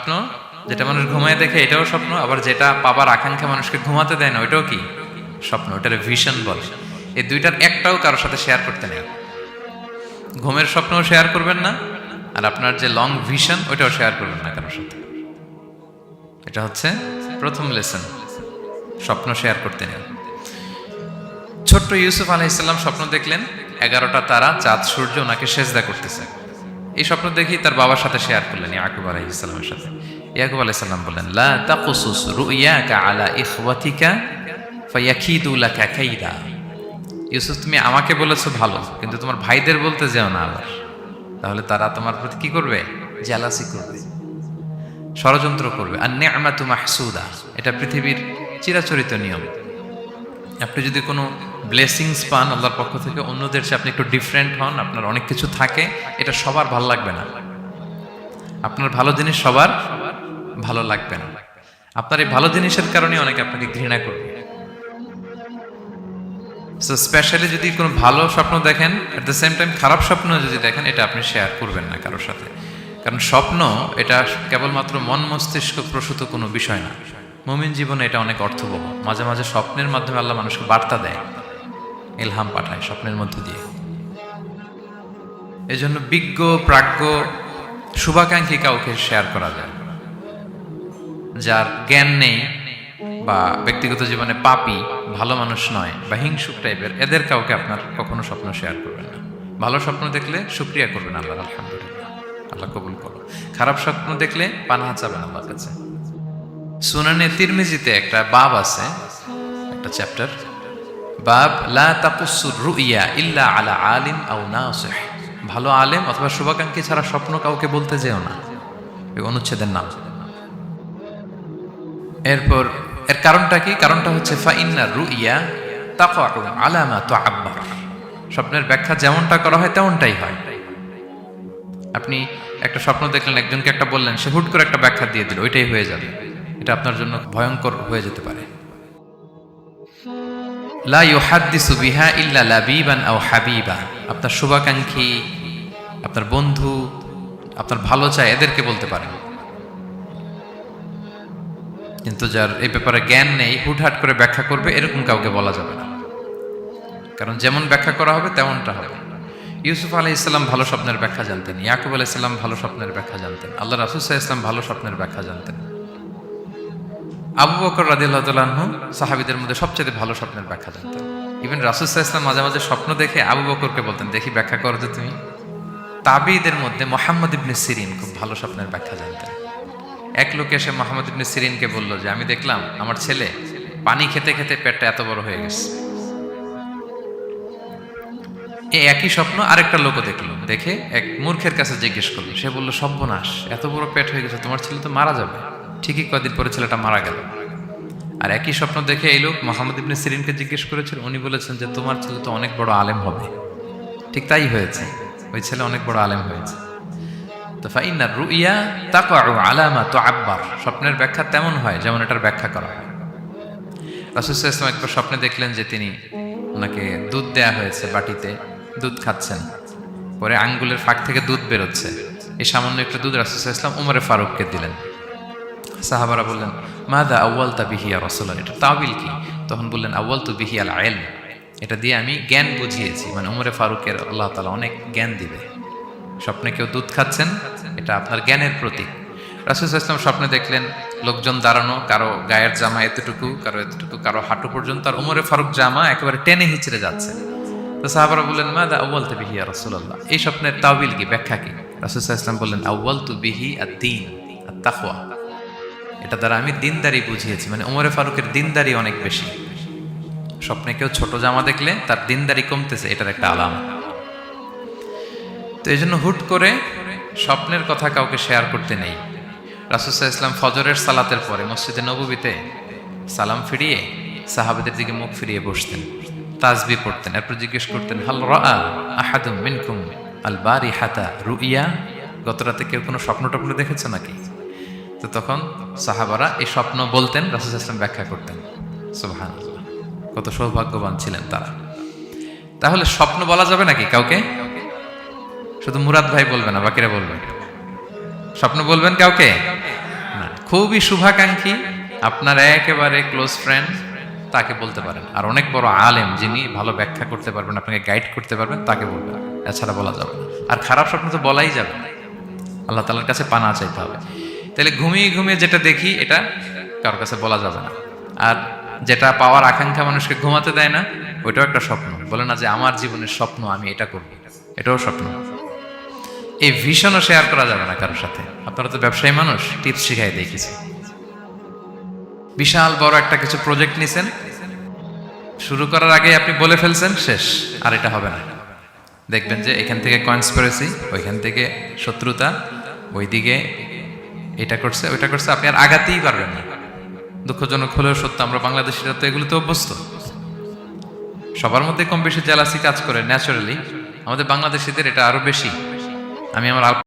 স্বপ্ন যেটা মানুষ ঘুমায় দেখে এটাও স্বপ্ন, আবার যেটা পাবার আকাঙ্ক্ষা মানুষকে ঘুমাতে দেয় না ওইটাও কি স্বপ্ন, ওটার ভিশন বলে। এই দুইটার একটাও কারোর সাথে শেয়ার করতে নেই। ঘুমের স্বপ্নও শেয়ার করবেন না, আর আপনার যে লং ভিশন ওইটাও শেয়ার করবেন না কারোর সাথে। এটা হচ্ছে প্রথম লেসন, স্বপ্ন শেয়ার করতে নেই। ছোট্ট ইউসুফ আলাইহিসসালাম স্বপ্ন দেখলেন 11টা তারা, চাঁদ, সূর্য ওনাকে সেজদা করতেছে। এই স্বপ্ন দেখি তার বাবার সাথে শেয়ার করলেন, ইয়াকুব আলাইহিসসালামের সাথে। ইয়াকুব আলাইহিসসালাম বললেন, লা তাকুসুস রুইয়াকা আলা ইখওয়াতিকা ফায়াকিদু লাকা কাইদা। ইউসুফ, তুমি আমাকে বলেছো ভালো, কিন্তু তোমার ভাইদের বলতে যেও না আবার, তাহলে তারা তোমার প্রতি কি করবে? জেলাসি করবে, ষড়যন্ত্র করবে। আর নি'মাতু মাহসুদা, এটা পৃথিবীর চিরাচরিত নিয়ম। আপনি যদি কোনো ব্লেসিংস পান আল্লাহর পক্ষ থেকে, অন্যদের চেয়ে আপনি একটু ডিফারেন্ট হন, আপনার অনেক কিছু থাকে, এটা সবার ভালো লাগবে না। আপনার ভালো জিনিস সবার ভালো লাগবে না। আপনার এই ভালো জিনিসের কারণে অনেকে আপনাকে ঘৃণা করবে। সো স্পেশালি যদি কোনো ভালো স্বপ্ন দেখেন, এট দ্য সেম টাইম খারাপ স্বপ্ন যদি দেখেন, এটা আপনি শেয়ার করবেন না কারোর সাথে। কারণ স্বপ্ন এটা কেবলমাত্র মন মস্তিষ্ক প্রসূত কোনো বিষয় না। মুমিন জীবনে এটা অনেক অর্থবহ। মাঝে মাঝে স্বপ্নের মাধ্যমে আল্লাহ মানুষকে বার্তা দেয়, ইলহাম পাঠায় স্বপ্নের মধ্য দিয়ে। এই জন্য বিজ্ঞ, প্রাজ্ঞ, শুভাকাঙ্ক্ষী কাউকে শেয়ার করা যায়। যার জ্ঞান নেই বা ব্যক্তিগত জীবনে পাপী, ভালো মানুষ নয় বা হিংসুক টাইপের, এদের কাউকে আপনার কখনো স্বপ্ন শেয়ার করবেন না। ভালো স্বপ্ন দেখলে শুকরিয়া করবেন আল্লাহর, আলহামদুলিল্লাহ, আল্লাহ কবুল করো। খারাপ স্বপ্ন দেখলে পানাহা চাবেন আল্লাহর কাছে। সুনানে তিরমিজিতে একটা বাব আছে, একটা চ্যাপ্টার, বাব লা তাকুসুর রুইয়া ইল্লা আলা আলিম আও নাসিহ। ভালো আলেম অথবা শুভাকাঙ্ক্ষী ছাড়া স্বপ্ন কাউকে বলতে যেও না, এই অনুচ্ছেদের নাম। এরপর এর কারণটা কি? কারণটা হচ্ছে ফাইন্নার রুইয়া তাকাউ আলা মা তুআব্বার। স্বপ্নের ব্যাখ্যা যেমনটা করা হয় তেমনটাই হয়। আপনি একটা স্বপ্ন দেখলেন, একজনকে একটা বললেন, সে হুট করে একটা ব্যাখ্যা দিয়ে দিল, ওইটাই হয়ে যাবে। এটা আপনার জন্য ভয়ঙ্কর হয়ে যেতে পারে। লা ইউহাদ্দিসু বিহা ইল্লা লাবিবান আও হাবিবা। আপনার শুভাকাঙ্ক্ষী, আপনার বন্ধু, আপনার ভালো চায়, এদেরকে বলতে পারেন। কিন্তু যার এই ব্যাপারে জ্ঞান নেই, হুটহাট করে ব্যাখ্যা করবে, এরকম কাউকে বলা যাবে না। কারণ যেমন ব্যাখ্যা করা হবে তেমনটা হবে। ইউসুফ আলাইহিসসালাম ভালো স্বপ্নের ব্যাখ্যা জানতেন, ইয়াকুব আলাইহিসসালাম ভালো স্বপ্নের ব্যাখ্যা জানতেন, আল্লাহ রাসূল সাল্লাল্লাহু আলাইহি ওয়াসাল্লাম ভালো স্বপ্নের ব্যাখ্যা জানতেন। আবু বকর রাদিয়াল্লাহু তাআলা আনহু সাহাবীদের মধ্যে সবচেয়ে ভালো স্বপ্নের ব্যাখ্যা জানতেন। ইভেন রাসূল সাল্লাল্লাহু আলাইহি ওয়াসাল্লাম মাঝে মাঝে স্বপ্ন দেখে আবু বকরকে বলতেন, দেখি ব্যাখ্যা করো তো তুমি। তাবিঈদের মধ্যে মুহাম্মদ ইবনে সিরিন খুব ভালো স্বপ্নের ব্যাখ্যা জানতেন। এক লোক এসে মুহাম্মদ ইবনে সিরিনকে বলল যে, আমি দেখলাম আমার ছেলে পানি খেতে খেতে পেটটা এত বড় হয়ে গেছে। এই একই স্বপ্ন আরেকটা লোকও দেখলো, দেখে এক মূর্খের কাছে জিজ্ঞেস করলো। সে বলল, সর্বনাশ, এত বড় পেট হয়ে গেছে, তোমার ছেলে তো মারা যাবে। ঠিকই কয়েকদিন পরে ছেলেটা মারা গেল। আর একই স্বপ্ন দেখে এই লোক মুহাম্মদ ইবনে সিরিনকে জিজ্ঞেস করেছিল, উনি বলেছেন যে তোমার ছেলে তো অনেক বড় আলেম হবে। ঠিক তাই হয়েছে, ওই ছেলে অনেক বড় আলেম হয়েছে। তো ফাইন্নার রুইয়া তাকাউ আলা মা তুআব্বার। স্বপ্নের ব্যাখ্যা তেমন হয় যেমন এটার ব্যাখ্যা করা হয়। রাসূল সাল্লাল্লাহু আলাইহি ওয়াসাল্লাম একবার স্বপ্নে দেখলেন যে তিনি, ওনাকে দুধ দেয়া হয়েছে, বাটিতে দুধ খাচ্ছেন, পরে আঙ্গুলের ফাঁক থেকে দুধ বেরোচ্ছে। এই সামান্য একটু দুধ রাসূল সাল্লাল্লাহু আলাইহি ওয়াসাল্লাম উমরে ফারুককে দিলেন। সাহাবারা বললেন, মাযা আউয়ালতা বিহি ইয়া রাসূলুল্লাহ, এটা তাওয়িল কি? তখন বললেন, আউয়ালতু বিহি আল ইলম, এটা দিয়ে আমি জ্ঞান বুঝিয়েছি। মানে উমরে ফারুকের আল্লাহ তাআলা অনেক জ্ঞান দিবে। স্বপ্নে কেউ দুধ খাচ্ছেন, এটা আপনার জ্ঞানের প্রতীক। রাসূল সাল্লাল্লাহু আলাইহি ওয়াসাল্লাম স্বপ্নে দেখলেন লোকজন দাঁড়ানো, কারো গায়ের জামা এতটুকু, কারো এতটুকু, কারো হাঁটু পর্যন্ত, আর উমরে ফারুক জামা একেবারে টেনে হিচড়ে যাচ্ছে। তো সাহাবারা বললেন, মাযা আউয়ালতু বিহি ইয়া রাসূলুল্লাহ, এই স্বপ্নের তাওয়িল কি, ব্যাখ্যা কি? রাসূল সাল্লাল্লাহু আলাইহি ওয়াসাল্লাম বললেন, আউয়ালতু বিহি আদ-দীন আত-তাকওয়া, এটা দ্বারা আমি দিনদারি বুঝিয়েছি। মানে উমরে ফারুকের দিনদারি অনেক বেশি। স্বপ্নে কেউ ছোট জামা দেখলে তার দিনদারি কমতেছে, এটার একটা আলামত। তো এই জন্য হুট করে স্বপ্নের কথা কাউকে শেয়ার করতে নেই। রাসূল সাল্লাল্লাহু আলাইহি ওয়াসাল্লাম ফজরের সালাতের পরে মসজিদে নববীতে সালাম ফিরিয়ে সাহাবাদের দিকে মুখ ফিরিয়ে বসতেন, তাসবিহ পড়তেন, এরপর জিজ্ঞেস করতেন, হাল রাআ আহাদুম মিনকুম আল বারিহাতা রুইয়া, গত রাতে কেউ কোনো স্বপ্ন টপ্ন দেখেছে নাকি? তো তখন সাহাবারা এই স্বপ্ন বলতেন, রাসূল সাল্লাল্লাহু আলাইহি ওয়াসাল্লাম ব্যাখ্যা করতেন। সুবহানাল্লাহ, কত সৌভাগ্যবান ছিলেন তারা। তাহলে স্বপ্ন বলা যাবে নাকি কাউকে? শুধু মুরাদ ভাই বলবে না, বাকিরা বলবে। স্বপ্ন বলবেন কাউকে? খুবই শুভাকাঙ্ক্ষী, আপনার একেবারে ক্লোজ ফ্রেন্ড, তাকে বলতে পারেন। আর অনেক বড় আলেম, যিনি ভালো ব্যাখ্যা করতে পারবেন, আপনাকে গাইড করতে পারবেন, তাকে বলবেন। এছাড়া বলা যাবে না। আর খারাপ স্বপ্ন তো বলাই যাবে না, আল্লাহ তাআলার কাছে পানা চাইতে হবে। তাহলে ঘুমিয়ে ঘুমিয়ে যেটা দেখি এটা কারোর কাছে বলা যাবে না। আর যেটা পাওয়ার আকাঙ্ক্ষা মানুষকে ঘুমাতে দেয় না, ওইটাও একটা স্বপ্ন। বলে না যে আমার জীবনের স্বপ্ন আমি এটা করব, এটাও স্বপ্ন। এই ভিশনও শেয়ার করা যাবে না কারোর সাথে। আপনারা তো ব্যবসায়ী মানুষ, টিপস শিখাই দেয় কিছু। বিশাল বড় একটা কিছু প্রজেক্ট নিছেন, শুরু করার আগে আপনি বলে ফেলছেন, শেষ, আর এটা হবে না। দেখবেন যে এখান থেকে কনস্পিরেসি, ওইখান থেকে শত্রুতা, ওইদিকে এটা করছে ওইটা করছে, আপনি আর আগাতেই পারবেন না। দুঃখজনক হলেও সত্য, আমরা বাংলাদেশিরা তো এগুলোতে অভ্যস্ত। সবার মধ্যে কম বেশি জেলাসি কাজ করে ন্যাচারালি, আমাদের বাংলাদেশিদের এটা আরো বেশি। আমি আমার